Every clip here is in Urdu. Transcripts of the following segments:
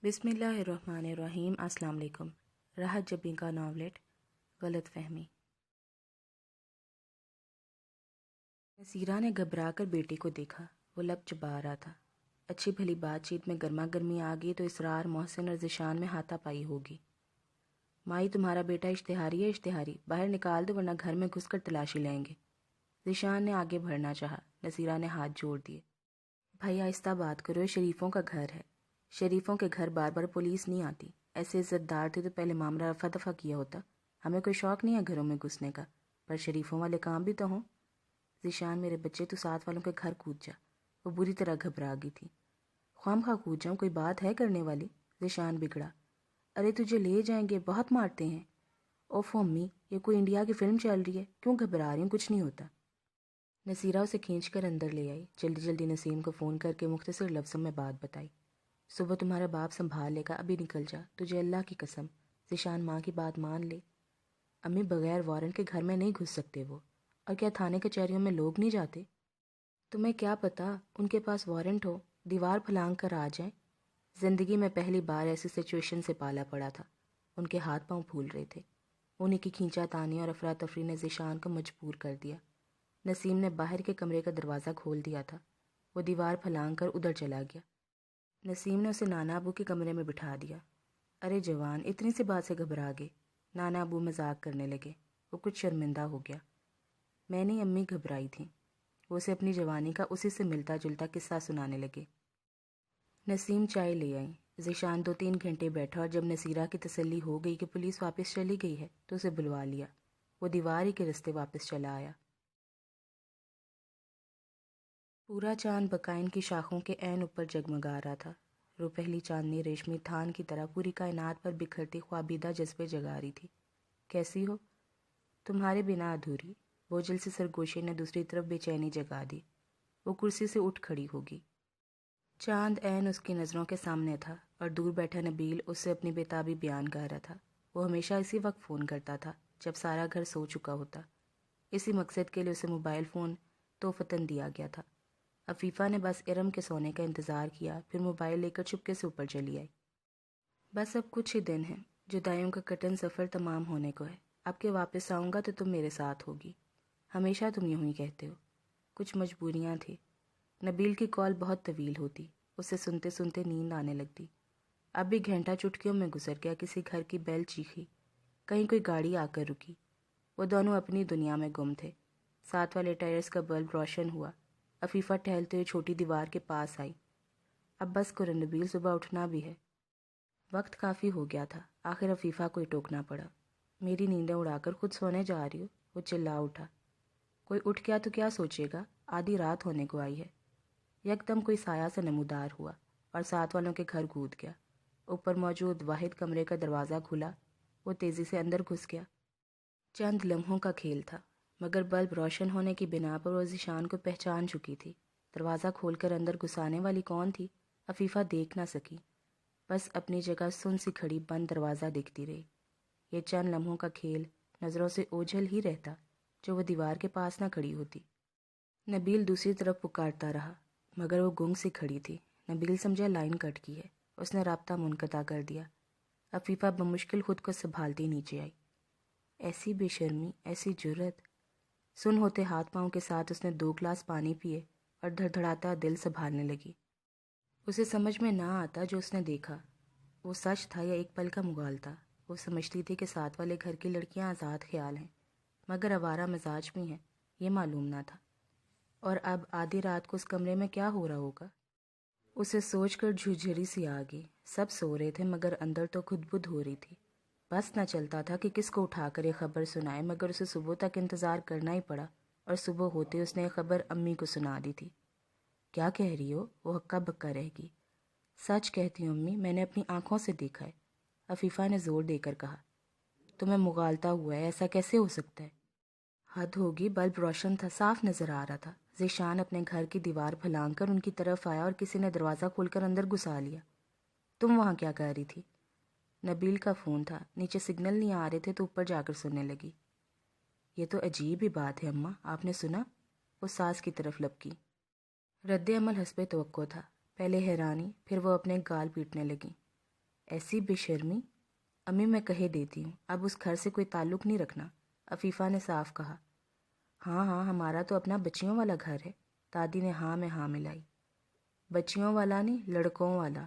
بسم اللہ الرحمن الرحیم۔ السلام علیکم۔ راحت جبی کا ناولٹ غلط فہمی۔ نصیرہ نے گھبرا کر بیٹی کو دیکھا۔ وہ لب چبا رہا تھا۔ اچھی بھلی بات چیت میں گرما گرمی آ گئی تو اسرار، محسن اور ذیشان میں ہاتھا پائی ہوگی۔ مائی تمہارا بیٹا اشتہاری ہے، اشتہاری، باہر نکال دو ورنہ گھر میں گھس کر تلاشی لیں گے۔ ذیشان نے آگے بڑھنا چاہا۔ نصیرہ نے ہاتھ جوڑ دیے۔ بھائی آہستہ بات کرو، یہ شریفوں کا گھر ہے۔ شریفوں کے گھر بار بار پولیس نہیں آتی۔ ایسے عزت دار تھے تو پہلے معاملہ رفع دفع کیا ہوتا۔ ہمیں کوئی شوق نہیں ہے گھروں میں گھسنے کا، پر شریفوں والے کام بھی تو ہوں۔ ذیشان، میرے بچے تو ساتھ والوں کے گھر کود جا۔ وہ بری طرح گھبرا گئی تھی۔ خواہ کود جاؤں، کوئی بات ہے کرنے والی؟ ذیشان بگڑا۔ ارے تجھے لے جائیں گے، بہت مارتے ہیں۔ اوف امی، یہ کوئی انڈیا کی فلم چل رہی ہے، کیوں گھبرا رہی ہوں؟ کچھ نہیں ہوتا۔ نصیرہ اسے کھینچ کر اندر لے آئی۔ جلدی جلدی نسیم کو فون کر کے مختصر لفظوں میں بات بتائی۔ صبح تمہارا باپ سنبھال لے گا، ابھی نکل جا، تجھے اللہ کی قسم۔ ذیشان، ماں کی بات مان لے۔ امی، بغیر وارنٹ کے گھر میں نہیں گھس سکتے وہ۔ اور کیا تھانے کچہریوں میں لوگ نہیں جاتے؟ تمہیں کیا پتا ان کے پاس وارنٹ ہو، دیوار پھلانگ کر آ جائیں۔ زندگی میں پہلی بار ایسی سچویشن سے پالا پڑا تھا۔ ان کے ہاتھ پاؤں پھول رہے تھے۔ انہیں کی کھینچا تانی اور افراتفری نے ذیشان کو مجبور کر دیا۔ نسیم نے باہر کے کمرے کا دروازہ کھول دیا تھا۔ وہ دیوار پھلانگ کر ادھر چلا گیا۔ نسیم نے اسے نانا ابو کے کمرے میں بٹھا دیا۔ ارے جوان، اتنی سی بات سے گھبرا گئے؟ نانا ابو مذاق کرنے لگے۔ وہ کچھ شرمندہ ہو گیا۔ میں نہیں امی گھبرائی تھی۔ وہ اسے اپنی جوانی کا اسی سے ملتا جلتا قصہ سنانے لگے۔ نسیم چائے لے آئی۔ ذیشان 2-3 گھنٹے بیٹھا اور جب نصیرہ کی تسلی ہو گئی کہ پولیس واپس چلی گئی ہے تو اسے بلوا لیا۔ وہ دیوار ہی کے رستے واپس چلا آیا۔ پورا چاند بقائن کی شاخوں کے عین اوپر جگمگا رہا تھا۔ روپہلی چاندنی ریشمی تھان کی طرح پوری کائنات پر بکھرتی خوابیدہ جذبے جگا رہی تھی۔ کیسی ہو؟ تمہارے بنا ادھوری۔ بوجھل سے سرگوشی نے دوسری طرف بے چینی جگا دی۔ وہ کرسی سے اٹھ کھڑی ہوگی۔ چاند عین اس کی نظروں کے سامنے تھا اور دور بیٹھا نبیل اس سے اپنی بےتابی بیان کر رہا تھا۔ وہ ہمیشہ اسی وقت فون کرتا تھا جب سارا گھر سو چکا ہوتا۔ اسی مقصد کے لیے اسے موبائل فون تحفتاً دیا گیا تھا۔ عفیفہ نے بس ارم کے سونے کا انتظار کیا، پھر موبائل لے کر چپکے سے اوپر چلی آئی۔ بس اب کچھ ہی دن ہیں، جدائیوں کا کٹن سفر تمام ہونے کو ہے۔ اب کے واپس آؤں گا تو تم میرے ساتھ ہوگی۔ ہمیشہ تم یوں ہی کہتے ہو۔ کچھ مجبوریاں تھی۔ نبیل کی کال بہت طویل ہوتی، اسے سنتے سنتے نیند آنے لگتی۔ اب بھی گھنٹہ چٹکیوں میں گزر گیا۔ کسی گھر کی بیل چیخی، کہیں کوئی گاڑی آ کر رکی۔ وہ دونوں اپنی دنیا میں گم تھے۔ ساتھ والے ٹائرز کا بلب روشن ہوا۔ عفیفہ ٹہلتے ہوئے چھوٹی دیوار کے پاس آئی۔ اب بس کرو نبیل، صبح اٹھنا بھی ہے۔ وقت کافی ہو گیا تھا۔ آخر عفیفہ کو ہی ٹوکنا پڑا۔ میری نیندیں اڑا کر خود سونے جا رہی ہو؟ وہ چلا اٹھا۔ کوئی اٹھ گیا تو کیا سوچے گا، آدھی رات ہونے کو آئی ہے۔ یکدم کوئی سایہ سے نمودار ہوا اور ساتھ والوں کے گھر کود گیا۔ اوپر موجود واحد کمرے کا دروازہ کھلا۔ وہ تیزی سے اندر گھس گیا۔ چند لمحوں کا کھیل تھا، مگر بلب روشن ہونے کی بنا پر وہ ذیشان کو پہچان چکی تھی۔ دروازہ کھول کر اندر گھسانے والی کون تھی عفیفہ دیکھ نہ سکی۔ بس اپنی جگہ سن سی کھڑی بند دروازہ دیکھتی رہی۔ یہ چند لمحوں کا کھیل نظروں سے اوجھل ہی رہتا جو وہ دیوار کے پاس نہ کھڑی ہوتی۔ نبیل دوسری طرف پکارتا رہا، مگر وہ گنگ سی کھڑی تھی۔ نبیل سمجھا لائن کٹ کی ہے۔ اس نے رابطہ منقطع کر دیا۔ عفیفہ بمشکل خود کو سنبھالتی نیچے آئی۔ ایسی بے شرمی، ایسی جرت! سن ہوتے ہاتھ پاؤں کے ساتھ اس نے 2 گلاس پانی پیے اور دھڑدھڑاتا دل سنبھالنے لگی۔ اسے سمجھ میں نہ آتا جو اس نے دیکھا وہ سچ تھا یا ایک پل کا مغالطہ۔ وہ سمجھتی تھی کہ ساتھ والے گھر کی لڑکیاں آزاد خیال ہیں، مگر آوارہ مزاج بھی ہیں، یہ معلوم نہ تھا۔ اور اب آدھی رات کو اس کمرے میں کیا ہو رہا ہوگا؟ اسے سوچ کر جھرجھری سی آ گئی۔ سب سو رہے تھے مگر اندر تو خود بدھ ہو رہی تھی۔ بس نہ چلتا تھا کہ کس کو اٹھا کر یہ خبر سنائے، مگر اسے صبح تک انتظار کرنا ہی پڑا اور صبح ہوتے اس نے یہ خبر امی کو سنا دی تھی۔ کیا کہہ رہی ہو؟ وہ ہکا بکا رہ گئی۔ سچ کہتی ہوں امی، میں نے اپنی آنکھوں سے دیکھا ہے، عفیفہ نے زور دے کر کہا۔ تمہیں مغالطہ ہوا ہے، ایسا کیسے ہو سکتا ہے؟ حد ہوگی، بلب روشن تھا، صاف نظر آ رہا تھا۔ ذیشان اپنے گھر کی دیوار پھلانگ کر ان کی طرف آیا اور کسی نے دروازہ کھول کر اندر گھسا لیا۔ تم وہاں کیا کر رہی تھی؟ نبیل کا فون تھا، نیچے سگنل نہیں آ رہے تھے تو اوپر جا کر سننے لگی۔ یہ تو عجیب ہی بات ہے اماں، آپ نے سنا؟ وہ ساس کی طرف لپکی۔ رد عمل حسب توقع تھا، پہلے حیرانی، پھر وہ اپنے گال پیٹنے لگیں۔ ایسی بے شرمی؟ امی میں کہے دیتی ہوں، اب اس گھر سے کوئی تعلق نہیں رکھنا، عفیفہ نے صاف کہا۔ ہاں ہاں، ہمارا تو اپنا بچیوں والا گھر ہے، دادی نے ہاں میں ہاں ملائی۔ بچیوں والا نہیں، لڑکوں والا،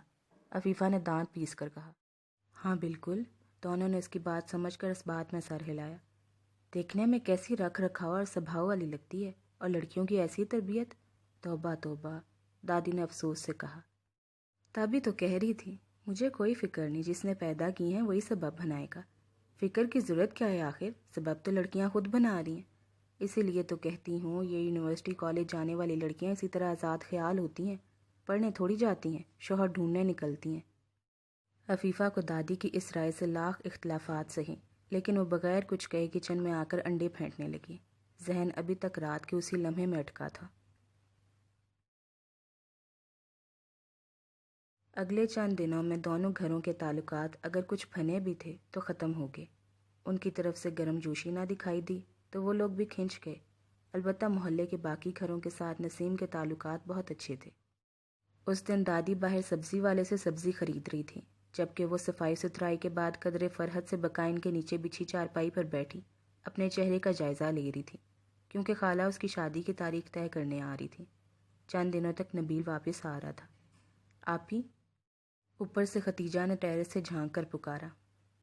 عفیفہ نے دانت پیس کر کہا۔ ہاں بالکل، دونوں نے اس کی بات سمجھ کر اس بات میں سر ہلایا۔ دیکھنے میں کیسی رکھ رکھاؤ اور سبھاؤ والی لگتی ہے، اور لڑکیوں کی ایسی تربیت، توبہ توبہ، دادی نے افسوس سے کہا۔ تبھی تو کہہ رہی تھی، مجھے کوئی فکر نہیں، جس نے پیدا کی ہیں وہی سبب بنائے گا۔ فکر کی ضرورت کیا ہے آخر، سبب تو لڑکیاں خود بنا رہی ہیں۔ اسی لیے تو کہتی ہوں یہ یونیورسٹی کالج جانے والی لڑکیاں اسی طرح آزاد خیال ہوتی ہیں، پڑھنے تھوڑی جاتی ہیں، شوہر ڈھونڈنے نکلتی ہیں۔ عفیفہ کو دادی کی اس رائے سے لاکھ اختلافات سہیں، لیکن وہ بغیر کچھ کہے کچن میں آ کر انڈے پھینٹنے لگی۔ ذہن ابھی تک رات کے اسی لمحے میں اٹکا تھا۔ اگلے چند دنوں میں دونوں گھروں کے تعلقات اگر کچھ بھنے بھی تھے تو ختم ہو گئے۔ ان کی طرف سے گرم جوشی نہ دکھائی دی تو وہ لوگ بھی کھنچ گئے۔ البتہ محلے کے باقی گھروں کے ساتھ نسیم کے تعلقات بہت اچھے تھے۔ اس دن دادی باہر سبزی والے سے سبزی خرید رہی تھی، جبکہ وہ صفائی ستھرائی کے بعد قدرے فرحت سے بقائن کے نیچے بچھی چارپائی پر بیٹھی اپنے چہرے کا جائزہ لے رہی تھی، کیونکہ خالہ اس کی شادی کی تاریخ طے کرنے آ رہی تھی۔ چند دنوں تک نبیل واپس آ رہا تھا۔ آپی، اوپر سے ختیجہ نے ٹیرس سے جھانک کر پکارا۔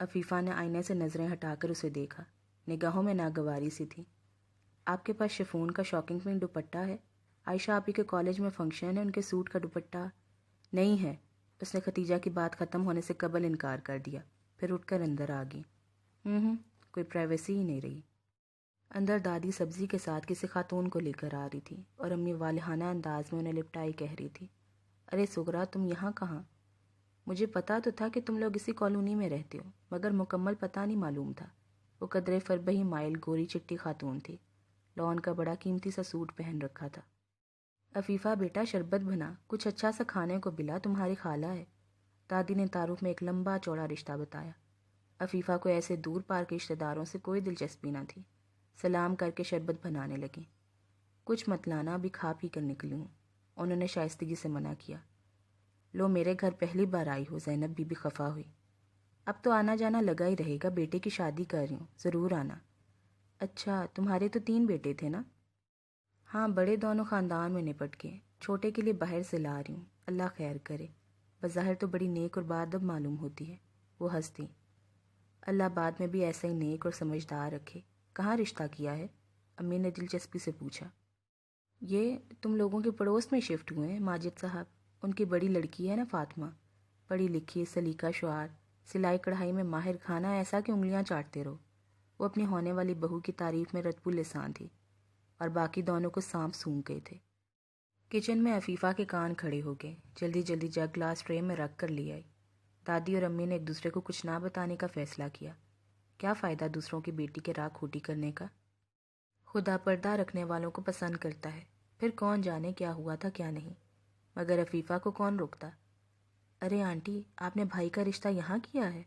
عفیفہ نے آئینے سے نظریں ہٹا کر اسے دیکھا، نگاہوں میں ناگواری سی تھی۔ آپ کے پاس شفون کا شاکنگ پرنٹ دوپٹہ ہے؟ عائشہ آپی کے کالج میں فنکشن ہے، ان کے سوٹ کا دوپٹہ نہیں ہے۔ اس نے ختیجہ کی بات ختم ہونے سے قبل انکار کر دیا، پھر اٹھ کر اندر آ گئی۔ کوئی پرائیویسی ہی نہیں رہی۔ اندر دادی سبزی کے ساتھ کسی خاتون کو لے کر آ رہی تھی اور امی والہانہ انداز میں انہیں لپٹائی کہہ رہی تھی، ارے سغرا، تم یہاں کہاں؟ مجھے پتا تو تھا کہ تم لوگ اسی کالونی میں رہتے ہو، مگر مکمل پتہ نہیں معلوم تھا۔ وہ قدرے فربہی مائل گوری چٹی خاتون تھی، لون کا بڑا قیمتی سا سوٹ پہن رکھا تھا۔ عفیفہ بیٹا، شربت بنا، کچھ اچھا سا کھانے کو بلا، تمہاری خالہ ہے۔ دادی نے تعارف میں ایک لمبا چوڑا رشتہ بتایا۔ عفیفہ کو ایسے دور پار کے رشتہ داروں سے کوئی دلچسپی نہ تھی۔ سلام کر کے شربت بنانے لگی۔ کچھ مت لانا، ابھی کھا پی کر نکلی ہوں، انہوں نے شائستگی سے منع کیا۔ لو، میرے گھر پہلی بار آئی ہو، زینب بی بی خفا ہوئی۔ اب تو آنا جانا لگا ہی رہے گا، بیٹے کی شادی کر رہی ہوں، ضرور آنا۔ اچھا، تمہارے تو 3 بیٹے تھے نا؟ ہاں، بڑے دونوں خاندان میں نپٹ گئے، چھوٹے کے لیے باہر سے لا رہی ہوں، اللہ خیر کرے۔ بظاہر تو بڑی نیک اور بادب معلوم ہوتی ہے، وہ ہنس دی۔ اللہ بعد میں بھی ایسا ہی نیک اور سمجھدار رکھے۔ کہاں رشتہ کیا ہے؟ امی نے دلچسپی سے پوچھا۔ یہ تم لوگوں کے پڑوس میں شفٹ ہوئے ہیں، ماجد صاحب، ان کی بڑی لڑکی ہے نا فاطمہ، پڑھی لکھی، سلیقہ شعار، سلائی کڑھائی میں ماہر، کھانا ایسا کہ انگلیاں چاٹتے رہو۔ وہ اپنی ہونے والی بہو کی تعریف میں رتب اللسان تھی، اور باقی دونوں کو سانپ سونگھ گئے تھے۔ کچن میں عفیفہ کے کان کھڑے ہو گئے، جلدی جلدی جگ گلاس ٹرے میں رکھ کر لے آئی۔ دادی اور امی نے ایک دوسرے کو کچھ نہ بتانے کا فیصلہ کیا۔ کیا فائدہ دوسروں کی بیٹی کے راہ کھوٹی کرنے کا؟ خدا پردہ رکھنے والوں کو پسند کرتا ہے، پھر کون جانے کیا ہوا تھا کیا نہیں، مگر عفیفہ کو کون روکتا؟ ارے آنٹی، آپ نے بھائی کا رشتہ یہاں کیا ہے؟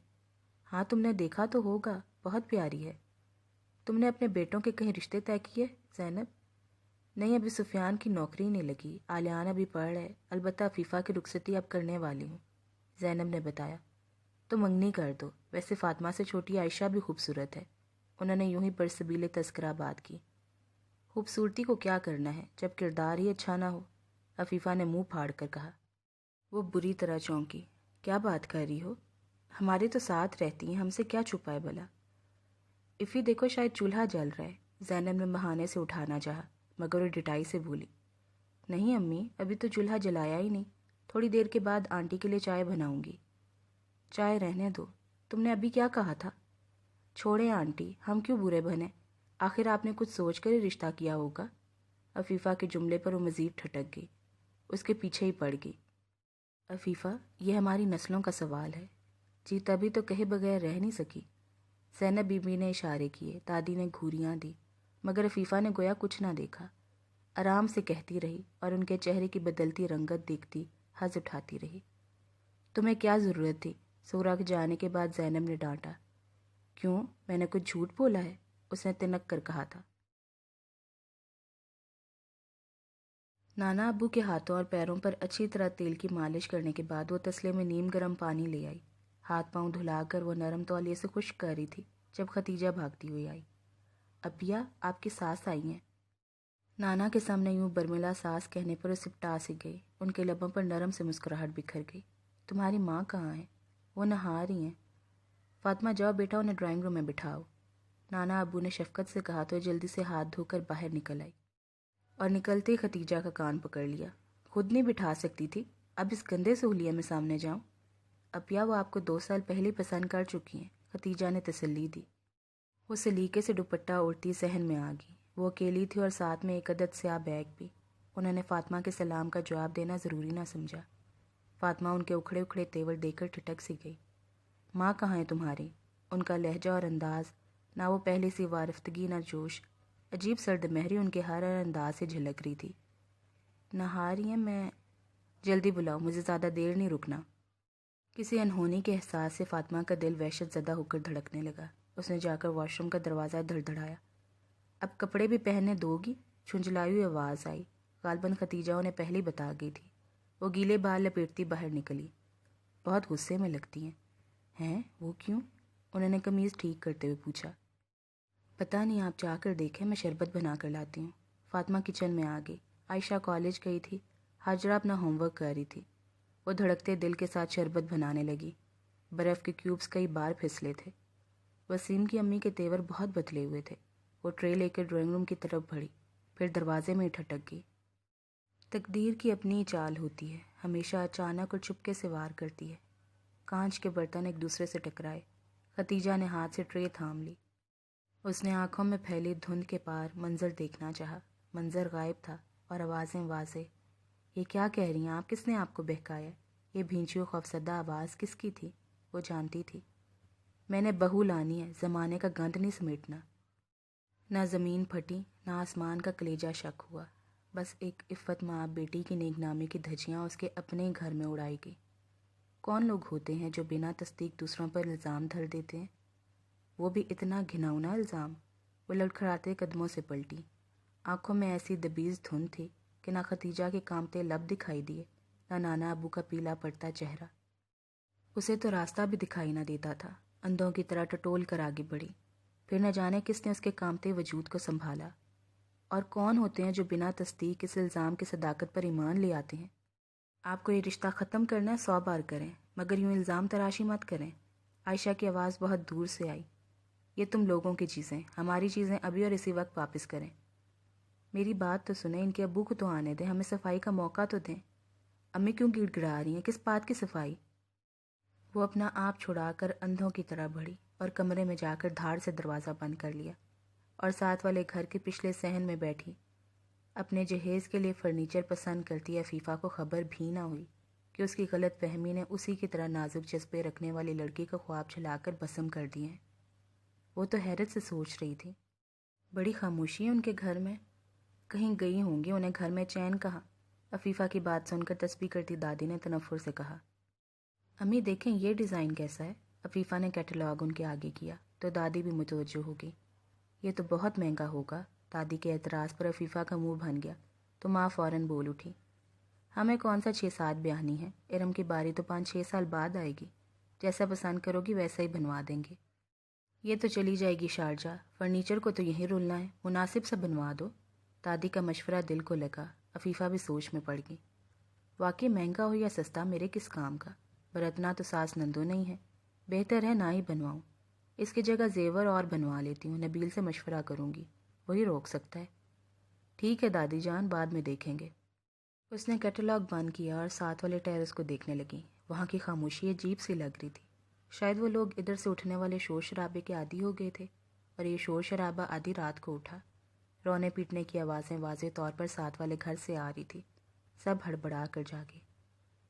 ہاں، تم نے دیکھا تو ہوگا، بہت پیاری ہے۔ تم نے اپنے بیٹوں کے کہیں رشتے طے کیے زینب؟ نہیں، ابھی سفیان کی نوکری نہیں لگی، آلیان ابھی پڑھ رہے، البتہ عفیفہ کی رخصتی اب کرنے والی ہوں، زینب نے بتایا۔ تو منگنی کر دو، ویسے فاطمہ سے چھوٹی عائشہ بھی خوبصورت ہے، انہوں نے یوں ہی برسبیل تذکرہ بات کی۔ خوبصورتی کو کیا کرنا ہے جب کردار ہی اچھا نہ ہو، عفیفہ نے منہ پھاڑ کر کہا۔ وہ بری طرح چونکی۔ کیا بات کر رہی ہو؟ ہمارے تو ساتھ رہتی ہیں، ہم سے کیا چھپائے بلا؟ افی دیکھو، شاید چولہا جل رہا ہے، زینب نے بہانے سے اٹھانا چاہا، مگر وہ ڈٹائی سے بولی۔ نہیں امی، ابھی تو چولہا جلایا ہی نہیں، تھوڑی دیر کے بعد آنٹی کے لیے چائے بناؤں گی۔ چائے رہنے دو، تم نے ابھی کیا کہا تھا؟ چھوڑیں آنٹی، ہم کیوں برے بنے، آخر آپ نے کچھ سوچ کر ہی رشتہ کیا ہوگا۔ عفیفہ کے جملے پر وہ مزید ٹھٹک گئی، اس کے پیچھے ہی پڑ گئی۔ عفیفہ، یہ ہماری نسلوں کا سوال ہے، جی تبھی تو کہے بغیر رہ نہیں سکی۔ زینب بی بی نے اشارے کیے، دادی نے گھوریاں دی، مگر عفیفہ نے گویا کچھ نہ دیکھا، آرام سے کہتی رہی اور ان کے چہرے کی بدلتی رنگت دیکھتی ہنس اٹھاتی رہی۔ تمہیں کیا ضرورت تھی؟ سغرا کے جانے کے بعد زینب نے ڈانٹا۔ کیوں، میں نے کچھ جھوٹ بولا ہے؟ اس نے تنک کر کہا تھا۔ نانا ابو کے ہاتھوں اور پیروں پر اچھی طرح تیل کی مالش کرنے کے بعد وہ تسلے میں نیم گرم پانی لے آئی، ہاتھ پاؤں دھلا کر وہ نرم تولیے سے خشک کر رہی تھی جب ختیجہ بھاگتی ہوئی آئی۔ ابیا، آپ کی ساس آئی ہیں۔ نانا کے سامنے یوں برملا ساس کہنے پر وہ سپٹا سی گئی۔ ان کے لبوں پر نرم سے مسکراہٹ بکھر گئی۔ تمہاری ماں کہاں ہے؟ وہ نہا رہی ہیں۔ فاطمہ جاؤ بیٹا، انہیں ڈرائنگ روم میں بٹھاؤ۔ نانا ابو نے شفقت سے کہا تو جلدی سے ہاتھ دھو کر باہر نکل آئی اور نکلتے ہی ختیجہ کا کان پکڑ لیا۔ خود نہیں بٹھا سکتی تھی، اب اس گندے سہولیے میں سامنے جاؤں؟ ابیا، وہ آپ کو 2 سال پہلے پسند کر چکی ہیں، ختیجہ نے تسلی دی۔ وہ سلیقے سے دوپٹہ اوڑھتی ذہن میں آ گئی۔ وہ اکیلی تھی اور ساتھ میں ایک عدد سیاہ بیگ بھی۔ انہوں نے فاطمہ کے سلام کا جواب دینا ضروری نہ سمجھا۔ فاطمہ ان کے اکھڑے اکھڑے تیور دیکھ کر ٹھٹک سی گئی۔ ماں کہاں ہے تمہاری؟ ان کا لہجہ اور انداز، نہ وہ پہلے سی وارفتگی نہ جوش، عجیب سرد مہری ان کے ہر انداز سے جھلک رہی تھی۔ نہا رہی ہیں؟ میں جلدی بلاؤ، مجھے زیادہ دیر نہیں رکنا۔ کسی انہونی کے احساس سے فاطمہ کا دل وحشت زدہ ہو کر دھڑکنے لگا۔ اس نے جا کر واش روم کا دروازہ دھڑدھڑایا۔ اب کپڑے بھی پہننے دو گی؟ چھنجھلائی ہوئی آواز آئی۔ غالباً ختیجہ انہیں پہلے بتا گئی تھی۔ وہ گیلے بال لپیٹتی باہر نکلی۔ بہت غصے میں لگتی ہیں۔ وہ کیوں؟ انہوں نے قمیض ٹھیک کرتے ہوئے پوچھا۔ پتہ نہیں، آپ جا کر دیکھیں، میں شربت بنا کر لاتی ہوں۔ فاطمہ کچن میں آ گئی۔ عائشہ کالج گئی تھی، ہاجرہ اپنا ہوم ورک کر رہی تھی۔ وہ دھڑکتے دل کے ساتھ شربت بنانے لگی۔ برف کے کیوبز کئی بار پھسلے تھے۔ وسیم کی امی کے تیور بہت بدلے ہوئے تھے۔ وہ ٹرے لے کر ڈرائنگ روم کی طرف بڑھی، پھر دروازے میں ہی ٹھٹک گئی۔ تقدیر کی اپنی چال ہوتی ہے، ہمیشہ اچانک اور چپکے سے وار کرتی ہے۔ کانچ کے برتن ایک دوسرے سے ٹکرائے۔ ختیجہ نے ہاتھ سے ٹرے تھام لی۔ اس نے آنکھوں میں پھیلی دھند کے پار منظر دیکھنا چاہا۔ منظر غائب تھا اور آوازیں واضح۔ یہ کیا کہہ رہی ہیں آپ؟ کس نے آپ کو بہکایا؟ یہ بھینچی و خوفزدہ آواز کس کی تھی؟ وہ جانتی تھی۔ میں نے بہو لانی ہے، زمانے کا گند نہیں سمیٹنا۔ نہ زمین پھٹی، نہ آسمان کا کلیجہ شک ہوا۔ بس ایک عفت ماں بیٹی کی نیک نامی کی دھجیاں اس کے اپنے گھر میں اڑائی گئی۔ کون لوگ ہوتے ہیں جو بنا تصدیق دوسروں پر الزام دھر دیتے ہیں؟ وہ بھی اتنا گھناؤنا الزام۔ وہ لڑکھڑاتے قدموں سے پلٹی۔ آنکھوں میں ایسی دبیز دھند تھی کہ نہ ختیجہ کے کانپتے لب دکھائی دیے، نہ نانا ابو کا پیلا پڑتا چہرہ۔ اسے تو راستہ بھی دکھائی نہ دیتا تھا۔ اندھوں کی طرح ٹٹول کر آگے بڑھی۔ پھر نہ جانے کس نے اس کے کانپتے وجود کو سنبھالا۔ اور کون ہوتے ہیں جو بنا تصدیق اس الزام کی صداقت پر ایمان لے آتے ہیں؟ آپ کو یہ رشتہ ختم کرنا ہے 100 بار کریں، مگر یوں الزام تراشی مت کریں۔ عائشہ کی آواز بہت دور سے آئی۔ یہ تم لوگوں کی چیزیں، ہماری چیزیں ابھی اور اسی وقت واپس کریں۔ میری بات تو سنیں، ان کے ابو کو تو آنے دیں، ہمیں صفائی کا موقع تو دیں۔ امی کیوں گڑ گڑا رہی ہیں؟ کس بات کی صفائی؟ وہ اپنا آپ چھڑا کر اندھوں کی طرح بڑھی اور کمرے میں جا کر دھاڑ سے دروازہ بند کر لیا اور ساتھ والے گھر کے پچھلے صحن میں بیٹھی۔ اپنے جہیز کے لیے فرنیچر پسند کرتی عفیفہ کو خبر بھی نہ ہوئی کہ اس کی غلط فہمی نے اسی کی طرح نازک جذبے رکھنے والی لڑکی کا خواب جھلا کر بسم کر دیے ہیں۔ وہ تو حیرت سے سوچ رہی تھی، بڑی خاموشی ہے ان کے گھر میں، کہیں گئی ہوں گی، انہیں گھر میں چین کہاں؟ عفیفہ کی بات سن کر تسبیح کرتی دادی نے تنفر سے کہا، امی دیکھیں یہ ڈیزائن کیسا ہے؟ عفیفہ نے کیٹلاگ ان کے آگے کیا تو دادی بھی متوجہ ہو گئی۔ یہ تو بہت مہنگا ہوگا۔ دادی کے اعتراض پر عفیفہ کا منہ بن گیا تو ماں فوراً بول اٹھی، ہمیں کون سا 6-7 بیاہنی ہے، ارم کی باری تو 5-6 سال بعد آئے گی، جیسا پسند کرو گی ویسا ہی بنوا دیں گے۔ یہ تو چلی جائے گی شارجہ، فرنیچر کو تو یہیں رولنا ہے، مناسب سا بنوا دو۔ دادی کا مشورہ دل کو لگا۔ عفیفہ بھی سوچ میں پڑ گئی۔ واقعی مہنگا ہو یا سستا میرے کس کام کا، برتنا تو ساس نندو نہیں ہے، بہتر ہے نہ ہی بنواؤں۔ اس کی جگہ زیور اور بنوا لیتی ہوں، نبیل سے مشورہ کروں گی، وہی روک سکتا ہے۔ ٹھیک ہے دادی جان، بعد میں دیکھیں گے۔ اس نے کیٹلاگ بند کیا اور ساتھ والے ٹیرس کو دیکھنے لگی۔ وہاں کی خاموشی عجیب سی لگ رہی تھی۔ شاید وہ لوگ ادھر سے اٹھنے والے شور شرابے کے عادی ہو گئے تھے اور یہ شور شرابہ آدھی رات کو اٹھا۔ رونے پیٹنے کی آوازیں واضح طور پر ساتھ والے گھر سے آ رہی تھی۔ سب ہڑبڑا کر جاگے۔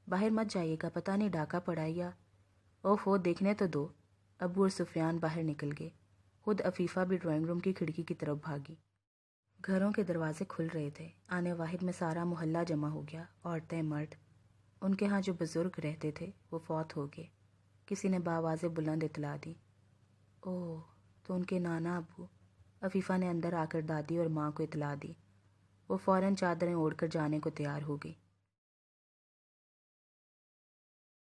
باہر مت جائیے گا، پتہ نہیں ڈاکہ پڑا ہے یا… اوہ دیکھنے تو دو۔ ابو اور سفیان باہر نکل گئے۔ خود عفیفہ بھی ڈرائنگ روم کی کھڑکی کی طرف بھاگی۔ گھروں کے دروازے کھل رہے تھے۔ آنے واحد میں سارا محلہ جمع ہو گیا، عورتیں مرد۔ ان کے ہاں جو بزرگ رہتے تھے وہ فوت ہو گئے۔ کسی نے بآواز بلند اطلاع دی، اوہ تو ان کے نانا ابو۔ عفیفہ نے اندر آ کر دادی اور ماں کو اطلاع دی۔ وہ فوراً چادریں اوڑھ کر جانے کو تیار ہو گئی۔